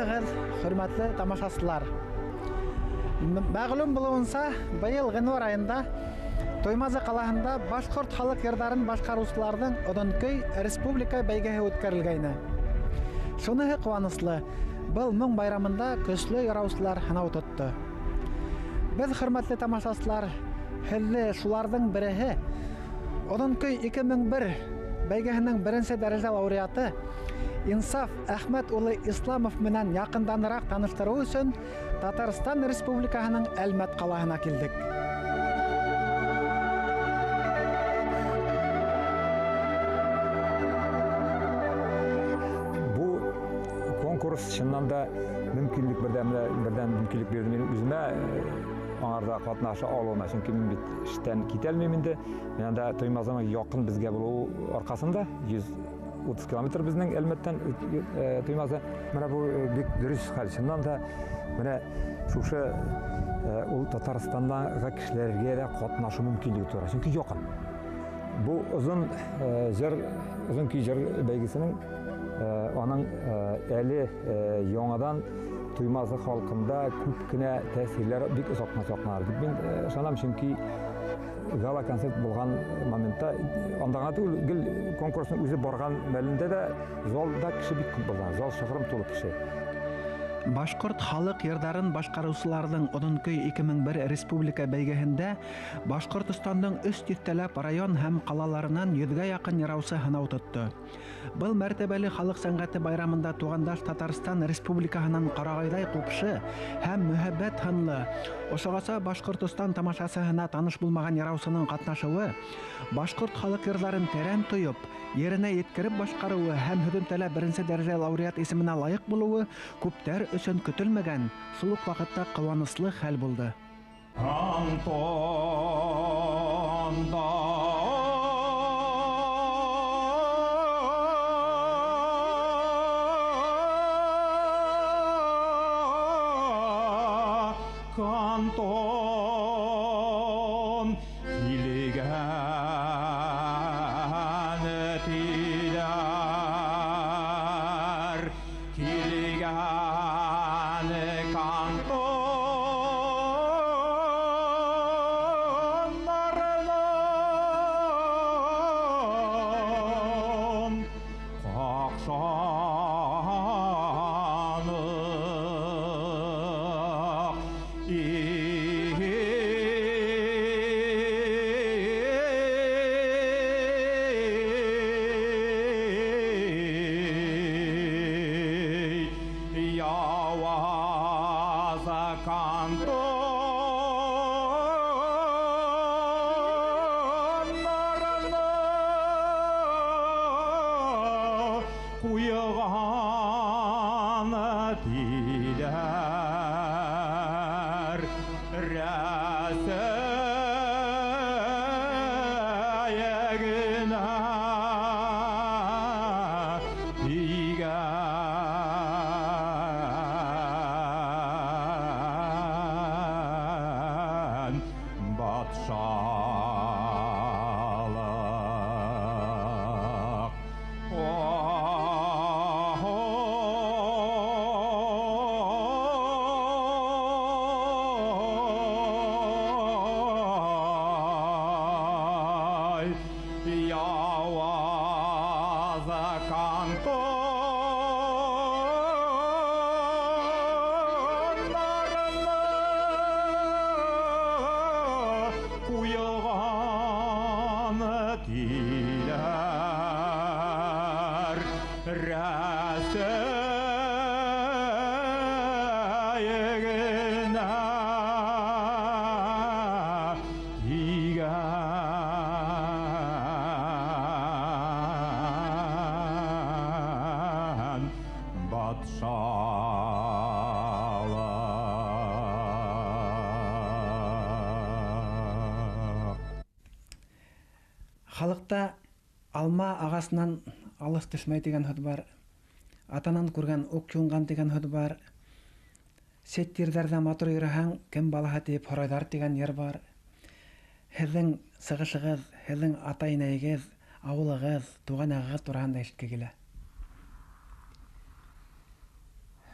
Саламатсызсыздар, хөрмәтле тамашачылар. Мәгълүм булуынса, быел гыйнвар айында Туймазы калаһында башкорт халык йырдарын башкаручыларның Одонкөй республика бәйгеһе үткәрелгәйне. Шуныһы куанычлы, был моң байрамында көчле яраучылар һынау тотты. Без, хөрмәтле тамашачылар, хәлле шуларның береһе Одонкөй 2001 бәйгеһенең беренче дәрәҗә лауреаты Инсаф Әхмәт улы Исламов менән якынданрак таныштыру өчен Татарстан Республикаһының Әлмәт калаһына килдек. Бу конкурс чыннан да мөмкинлек бердән мөмкинлек бирде минем үземә аңарда катнаша алуына, чөнки мин бит эштән китәлмим инде. Менә дә Туймазының якын безгә булу аркасында 130 километр безнең Әлмәттән Туймазы. Менә бу бик дөрес хәл. Чыннан да менә шушы ул Татарстаннан кешеләргә дә катнашу мөмкинлеге тура. Чөнки якын. Бу озын көй җыр бәйгесенең аның әле яңадан Туймазы халкында күп кенә тәэсирләре бик озакна-озакналар. Мин ышанам, чөнки гала концерт булган моментта андагы түгел конкурсның үзе барган мәлендә дә залда кеше бик күп булган. Зал шыгрым тулы кеше. Башкорт халык йырдарын башкаручыларның Одонкөй 2001 республика бәйгеһендә Башкортстанның 300 район һәм калаларынан 100гә якын яраучы һынау тотты. Был мәртәбәле халык сәнгате байрамында тугандаш Татарстан Республикаһының Карагайдай купшы һәм мөхәббәт ханлы ошагаса Башкортстан тамашасына таныш булмаган яраучының катнашуы, башкорт халык йырларын тәрән тоеп, yerine yetkirib башкаруы һәм һөҙөмтәлә беренче дәрәҗә лауреат исеменә лайык булуы күптәр өчен көтелмәгән, шул ук вакытта кыуанычлы хәл булды. Кантон Халыкта алма агасынан алыс төшмәй дигән һүз бар. Атанан күргән ук юнган дигән һүз бар. Сет тирдәрдә матур йөрәһәң, кем балаһы дип һорайдар дигән йыр бар. Һеҙҙең сығышығыҙ, һеҙҙең ата-инәйегеҙ, ауылығыҙ, туған ағағыҙ тураһында ишеткегелә.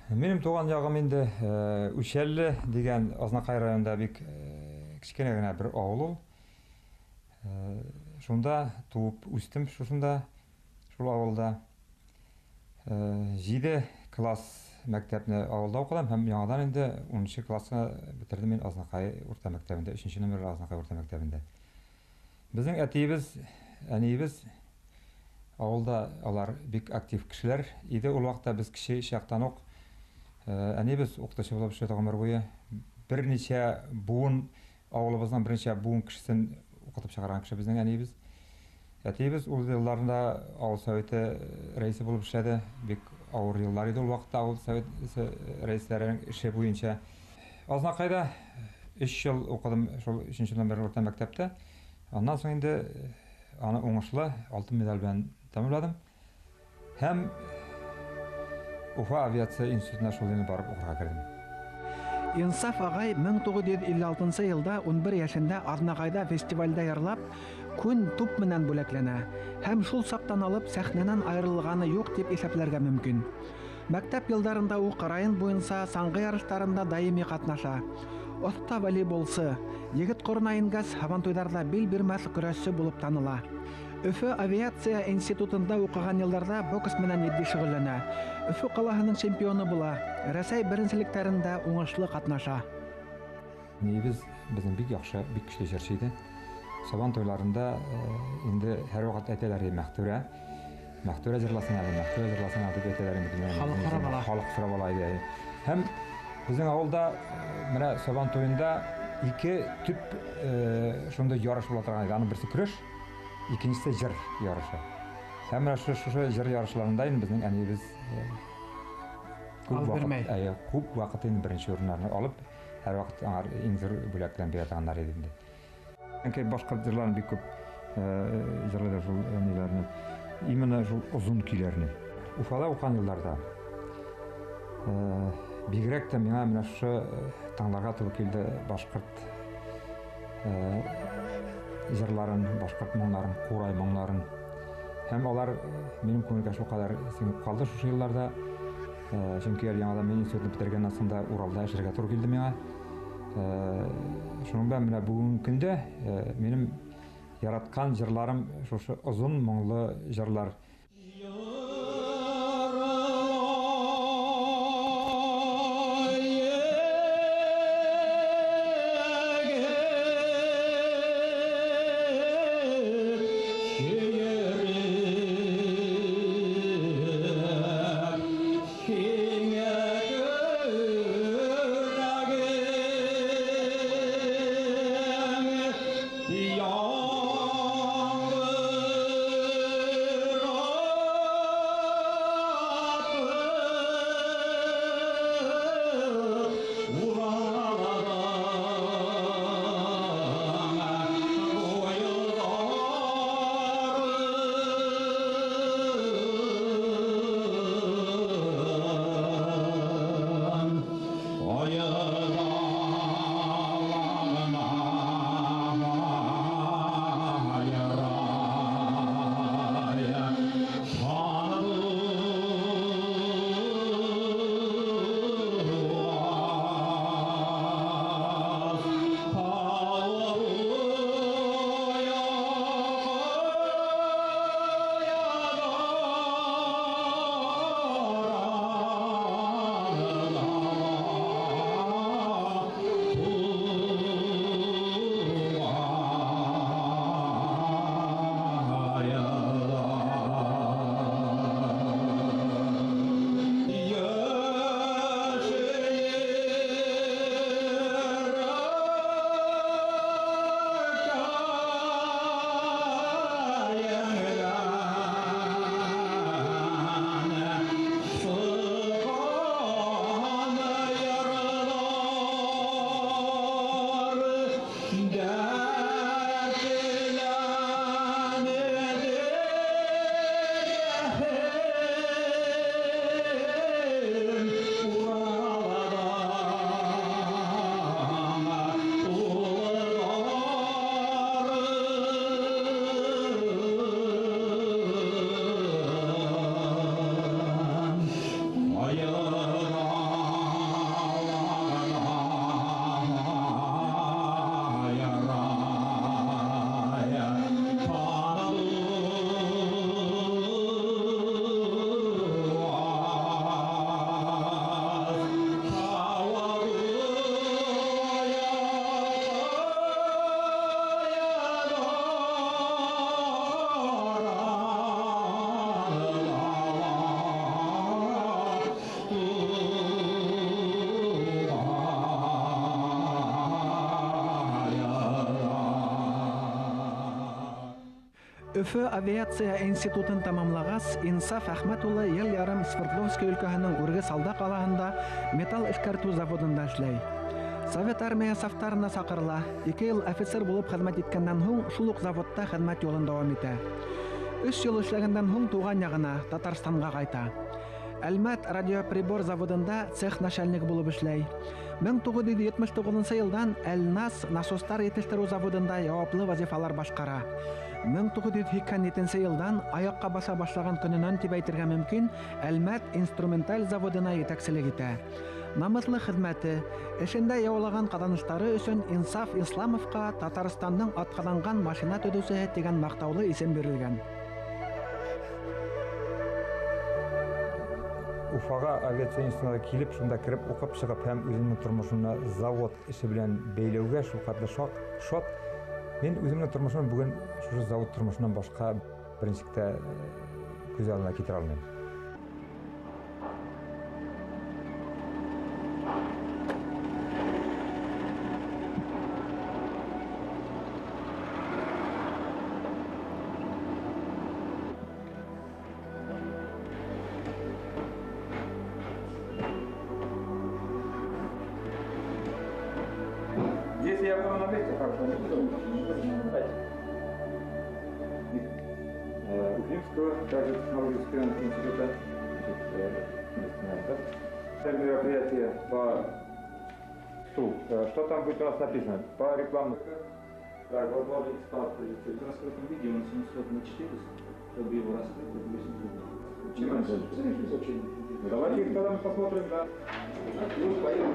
Менің туған жағым енді Үшәлі деген Азнақай районында бик кішкене генә бір авыл ул. Шунда туып үстем шушында, шул авылда. 7 класс мәктәпне авылда укыдым һәм яңадан инде 10 классны бетердем мин Азнакай урта мәктәбендә, 3 номер Азнакай урта мәктәбендә. Безнең әтиебез, әниебез авылда алар бик актив кешеләр иде. Ул вакытта без кеше чактан ук әниебез укытучы булып эшләде гомер буе. Берничә буын авылыбыздан берничә буын кешесен укытып чыгарган кеше безнең әниебез. Әтиебез ул елларында авыл советы рәисе булып эшләде. Бик авыр еллар иде ул вакытта авыл советы рәисләренең эше буенча. Азнакайда 3 ел укыдым шул 3 номер урта мәктәптә. Аннан соң инде аны уңышлы алтын медаль белән тәмамладым. Һәм Уфа авиация институтына шул елны барып укырга кердем. Инсаф агай 1956 елда 11 яшендә Азнакайда фестивальдә ярлап, күн туп менән бүләкләнә һәм шул сактан алып сәхнәнән аерылганы юк дип исәпләргә мөмкин. Мәктәп елдарында ул район буенча саңгы ярышларында даими катнаша. Оста волейболчы, егет корына ингәс һавантуйдарда бил бирмәс көрәшче булып таныла. Өфө авиация институтында укыган елларда бокс менән җитди шөгыльләнә. Өфө калаһының чемпионы була. Рәсәй беренчелекләрендә уңышлы катнаша. Нибез безнең бик яхшы, бик көчле җырчы иде. Сабан тойларында инде һәр вакыт әйтәләр Мәхтүрә. Мәхтүрә җырласына дип әйтәләр инде. Халык сыра бала иде. Һәм безнең авылда менә Сабан тоенда 2 төп шунда ярыш була торган иде. Аның берсе көрәш, икенчесе җыр ярышы. Һәм менә шушы җыр ярышларында инде безнең әниебез күп вакыт инде беренче урыннарны алып, һәр вакыт аңар иң зур бүләкләр бирә торганнар иде инде. Әнкәй башка җырларны бик күп җырлады шул әниләрне. Именно шул озын көйләрне. Уфада укыган елларда бигрәк тә миңа менә шушы таңларга туры килде башкорт җырларын, башкорт моңнарын, курай моңнарын. Һәм алар минем күңелгә шулкадәр сеңеп калды шушы елларда. Чөнки яңадан мин институтны битергәннән соң да Уралда эшләргә туры килде миңа. Шуның белән менә бүгенге көндә минем яраткан җырларым шушы озын моңлы җырлар. Yağmur Өфө авиация институтын тамамлагас, Инсаф Әхмәт улы ел ярым Свердловский өлкәһенең Үрге Салда калаһында металл эшкәртү заводында эшләй. Совет армия сафтарына сакырыла. 2 ел офицер булып хезмәт иткәннән һуң шул ук заводта хезмәт юлын дәвам итә. 3 ел эшләгәндән һуң туган ягына, Татарстанга кайта. Әлмәт радиоприбор заводында цех начальник булып эшләй. 1979 елдан Әлнас насостар етештерү заводында яуаплы вазифалар башкара. 1987 елдан аяққа баса башлаган көненнән дип әйтергә мөмкин, Әлмәт инструменталь заводына итәкчелек итә. Намыслы хезмәте, эшендә яулаган катнашлары өчен Инсаф Исламовка Татарстанның аткаланган машина төзүчесе дигән мактаулы исем бирелгән. Уфага авиация институтына килеп, шунда кирип укып чыгып, һәм үземнең тормышымны завод эше белән бәйләүгә шулкатлы шат. Мен үземнең тормышым бүген шушы завод тормышыннан башка беренчектә күз алдына китерә алмыйм. Если я буду на месте, хорошо, не буду. Уфимского, также технологического института. Это мероприятие по СУ. Что там будет у нас написано? По рекламному. Так, возможно, экспансия. В раскрытом виде он 700 на 400, чтобы его раскрыть, это 800. Давайте их тогда мы посмотрим, да. Ну, поехали.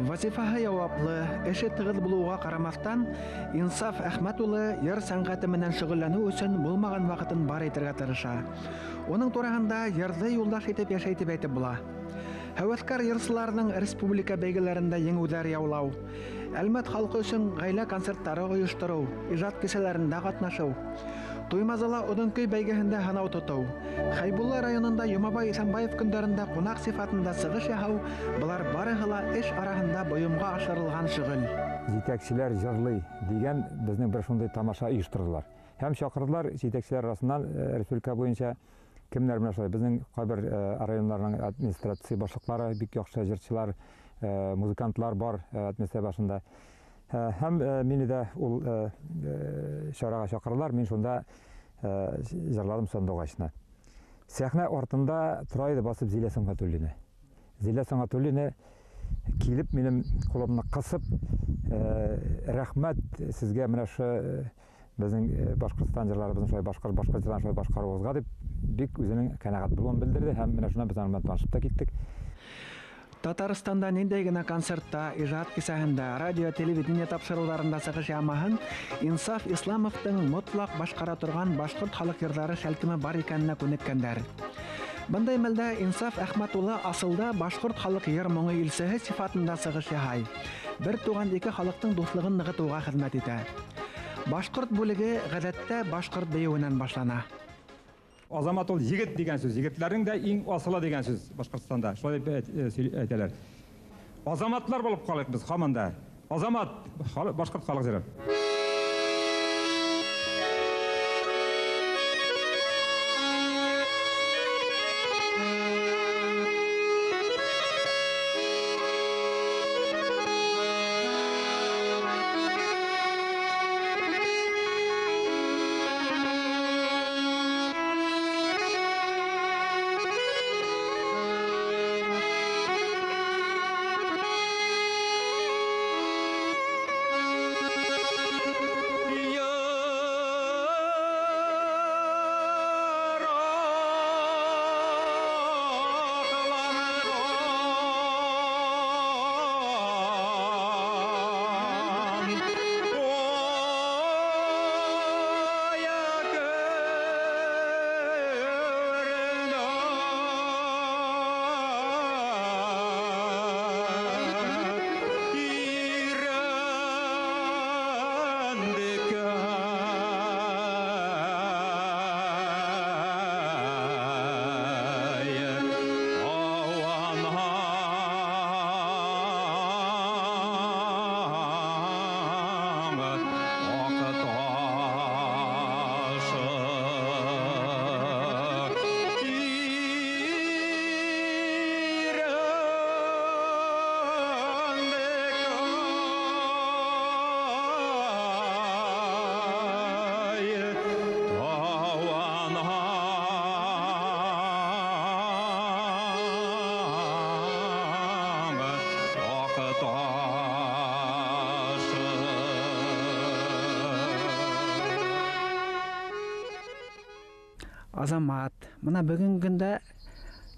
Вазифаһы яуаплы, эше тыгыз булуга карамастан, Инсаф Әхмәт улы йыр сәнгате менән шөгыльләнү өчен булмаган вакытын бар итәргә тырыша. Оның турында йырды юлдаш итеп яшәй дип әйтеп була. Һәвәскәр йырчыларның республика бәйгеләрендә еңүләр яулау, Әлмәт халкы өчен гаилә концертлары оештыру, иҗат кичәләрендә катнашу, Туймазыла Удынкөй бәйгеһендә һанау тоту, Хайбулла районында Юмабай Исәнбаев көндәрендә кунак сифатында сыгыш яһау, булар барыһы ла эш араһында боемга ашырылган шөгыль. Җитәкчеләр җырлый дигән безнең бер шундый тамаша оештырдылар. Һәм чакырдылар җитәкчеләр арасыннан республика буенча кемнәр белән шулай безнең кайбер районнарның администрация башлыклары, бик яхшы җырчылар, музыкантлар бар администрация башында. Һәм мине дә ул чарага чакырдылар, мин шунда җырладым сандугачны. Сәхнә артында тора иде басып Зилә Сәнгатуллина. Зилә Сәнгатуллина килеп минем кулымны кысып, рәхмәт сезгә менә шу безнең Башкортстан җырларыбызны шулай башкортчадан шулай башкаруыбызга дип бик үзенең канәгать булуын белдерде һәм менә шуңа без аны танышып та киттек. Татарстанда ниндәй генә концертта, иҗат кисәһендә, радио, телевидение тапшыруларында сыгыш ямаһын, Инсаф Исламовтың мотлак башкара торган башкорт халык йырдары шәлкеме бар икәненә күнеккәннәр. Бындай мәлдә Инсаф Әхмәт улы асылда башкорт халык йыр моңы илсеһе сифатында сыгыш яһай. Бер туган ике халыктың дуслыгын ныгытуга хезмәт итә. Башкорт бүлеге гадәттә башкорт бейеүеннән башлана. Азамат ул егет дигән сүз, егетләрнең дә иң асылы дигән сүз Башкортстанда. Шулай әйтәләр. Азаматлар булып калыйк без һаман да. Азамат башкорт халык җыры. Азамат, мына бүгінгі күндә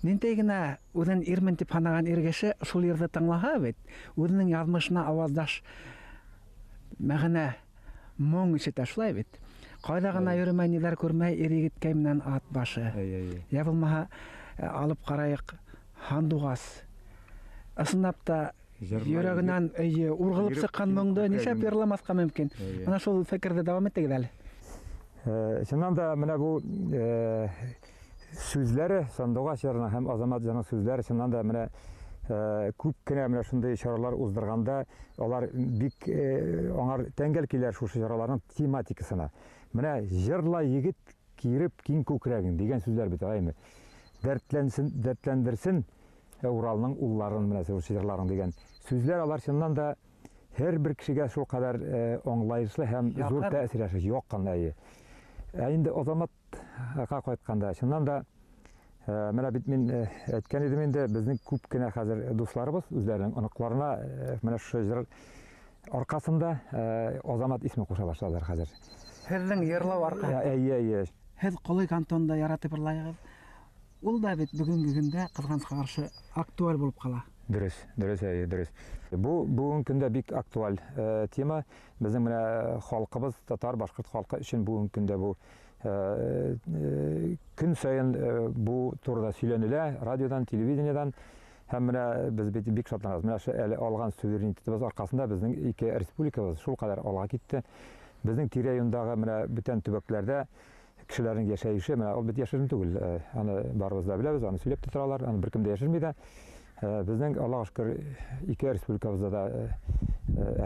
нинтей генә үзен ирмен дип һанаган иргеше шул yerdə тыңлаһа бит, үзенең язмышына аваздаш мәгънә моң ишетә шулай бит. Кайда гына йөрмәй, ниләр күрмәй, ир-егеткә менән ат башы. Я булмаһа, алып карайык Хандугас. Ысынлап та йөрәгеннән ургылып сыккан моңды нишәп йырламаска мөмкин. Менә шул фикердә дәвам итегез әле. Чыннан да менә бу сүзләре, Сандугаш ярына һәм Азамат җаның сүзләре чыннан да менә күп кенә менә шундый чаралар уздырганда, алар бик аңар тәңгәл киләр шушы чараларның тематикасына. Менә җырла егет киреп киң күкрәген дигән сүзләр бит аймы. Дәртләндерсен Уралның улларын менә шушы җырларын дигән сүзләр алар чыннан да һәрбер кешегә шул кадәр аңлаешлы һәм зур тәэсир ясый яккан әйе. Инде Азаматка кайтканда чыннан да менә бит мин әйткән идем инде безнең күп кенә хәзер дусларыбыз үзләренең оныкларына менә шушы җыр аркасында Азамат исме куша башладылар хәзер. Һезнең йырлау аркасында. Әйе. Һез Колый кантонында яратып йырлагыз. Ул да бит бүгенге көндә кызганычка каршы актуаль булып кала. Дөрес. Бу бүгенге көндә бик актуаль тема. Безнең менә халкыбыз, татар, башкорт халкы өчен бүгенге көндә бу көн сайын бу турыда сөйләнелә, радиодан, телевидениедан. Һәм менә без бик шатланабыз. Менә шу әле алган суверенитетыбыз аркасында безнең ике республикабыз шул кадәр алга китте. Безнең тирә-юндагы менә бүтән төбәкләрдә кешеләрнең яшәеше, менә ул бит яшерен түгел. Аны барыбыз да беләбез, аны сөйләп торалар, аны беркем дә яшерми дә. Безнең Аллаһка шөкер ике республикабызда да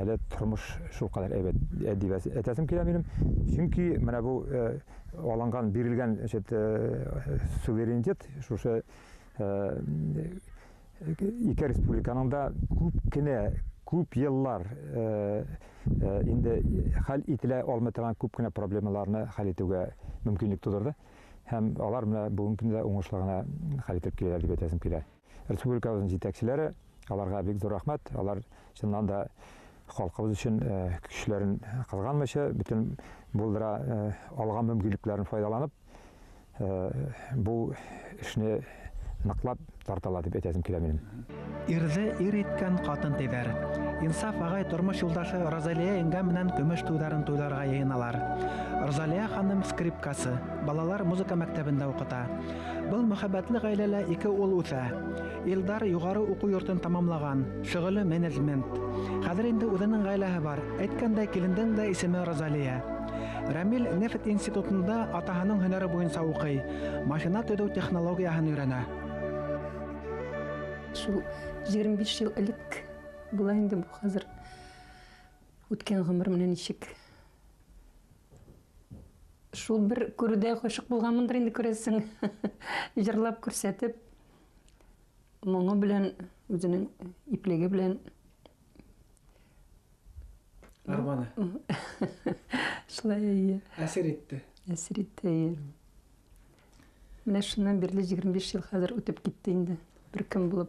әле тормыш шул кадәр әйбәт дип әйтәсем килә минем. Чөнки менә бу алынган, бирелгән суверенитет шушы ике республиканың да күп еллар инде хәл ителә алмый торган күп кенә проблемаларны хәл итүгә мөмкинлек тудырды. Һәм алар менә бүгенге көндә уңышлы гына хәл итеп киләләр дип әйтәсем килә. Республикабызның җитәкчеләре, аларга бик зур рәхмәт. Алар чыннан да халкыбыз өчен көчләрен кызганмыйча, бүтән булдыра алган мөмкинлекләрен файдаланып, бу эшне ныклап тарталар дип әйтәсем килә минем. Ирзе ир иткән катын тиҙәр. Инсаф агай тормыш юлдашы Розалия еңгә менән көмеш туйҙарын туйларға йыйыналар. Розалия ханым скрипкасы, балалар музыка мәктәбендә укыта. Был мөхәббәтле гаиләлә ике ул үҫә. Илдар югары уку йортын тамамлаган, шөгыле менеджмент. Хәзер инде үҙенең гаиләһе бар. Әйткәндәй, килендең дә исеме Розалия. Рамил нефть институтында атаһының һөнәре буенча укый, машина төҙөү технологияһын өйрәнә. Шул 25 ел элек була инде бу хәзер үткән гомер менән ничек. Шул бер күрүдә гашык булганмындыр инде күрәсең. Җырлап күрсәтеп, моңы белән, үзенең иплеге белән Арманы. Шулай Әсер итте. әсер итте. Менә шуннан бирле 25 ел хәзер үтеп китте инде. Бер кем булып.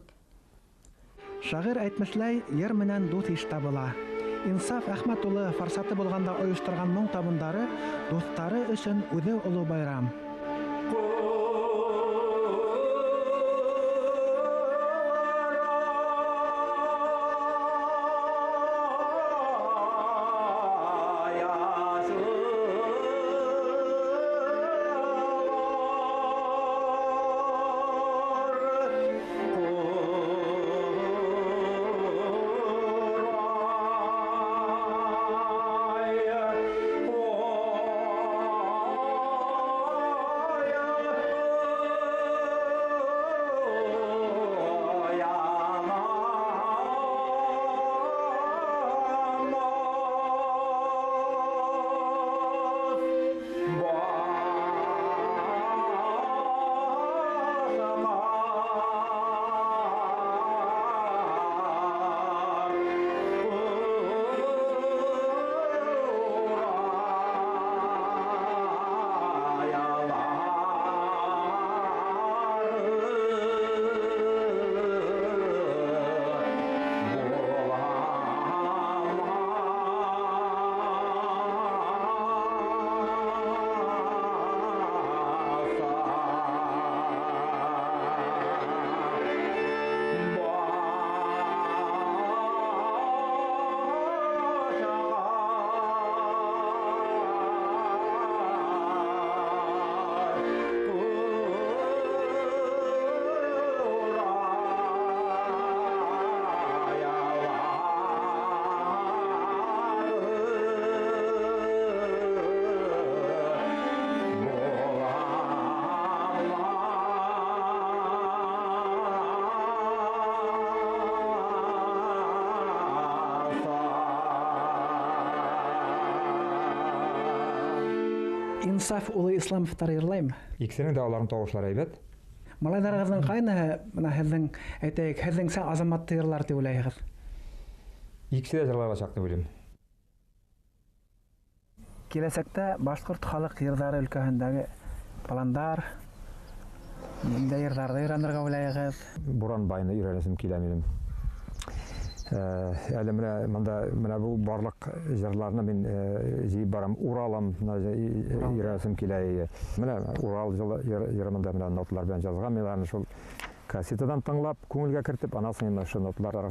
Шагыйрь әйтмешләй, йыр менән дуҫ иш табыла. Инсаф Әхмәт улы форсаты булганда оештырган моң табындары дуҫтары өсөн үҙе оло байрам. Инсаф улы Исламовтар йырлаймы? Икесенең дә аларның тавышлары әйбәт. Малайдарыгызның кайныһы менә һезнең әйтәйек, һезнең сән азаматты йырлар дип уйлайһығыз? Икесе дә җырлай алачак дип уйлыйм. Киләсәктә башкорт халык йырдары өлкәһендәге пландар, нинди йырдарды өйрәнергә уйлайһығыз? Буран байны өйрәнәсем килә минем. Әле менә бу барлык җырларны мин җыеп барам, Уралым өйрәнәсем килә. Менә Урал йырында менә ноталар белән язган, мин аны шул кассетадан тыңлап, күңелгә кертеп, анасын шул ноталар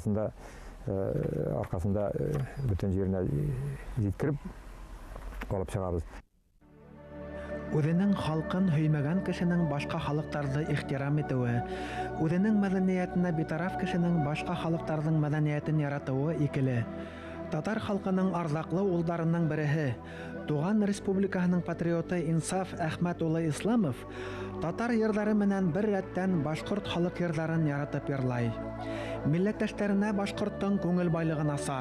аркасында бөтен җиренә җиткереп алып чыгабыз. Үзенең халкын һөймәгән кешенең башка халыктарны ихтирам итүе, үзенең мәдәниятенә битараф кешенең башка халыктарның мәдәниятен яратуы икеле. Татар халкының арзаклы улдарының береһе, Туган Республикаһының патриоты Инсаф Әхмәт улы Исламов татар йырдары менән бер рәттән башкорт халык йырдарын яратып йырлай. Милләттәшләренә башкорттың күңел байлыгын аса.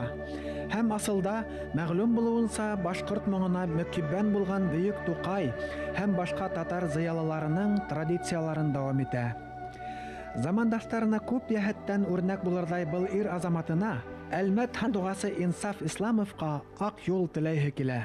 Һәм асылда мәгълүм булуынса башкорт моңына мөкиббән булган Бөек Тукай һәм башка татар зыялыларының традицияларын дәвам итә. Замандашларына күп яһәттән үрнәк булырдай был ир азаматына Әлмәт хан дугасы Инсаф Исламовка ак юл теләйһе килә.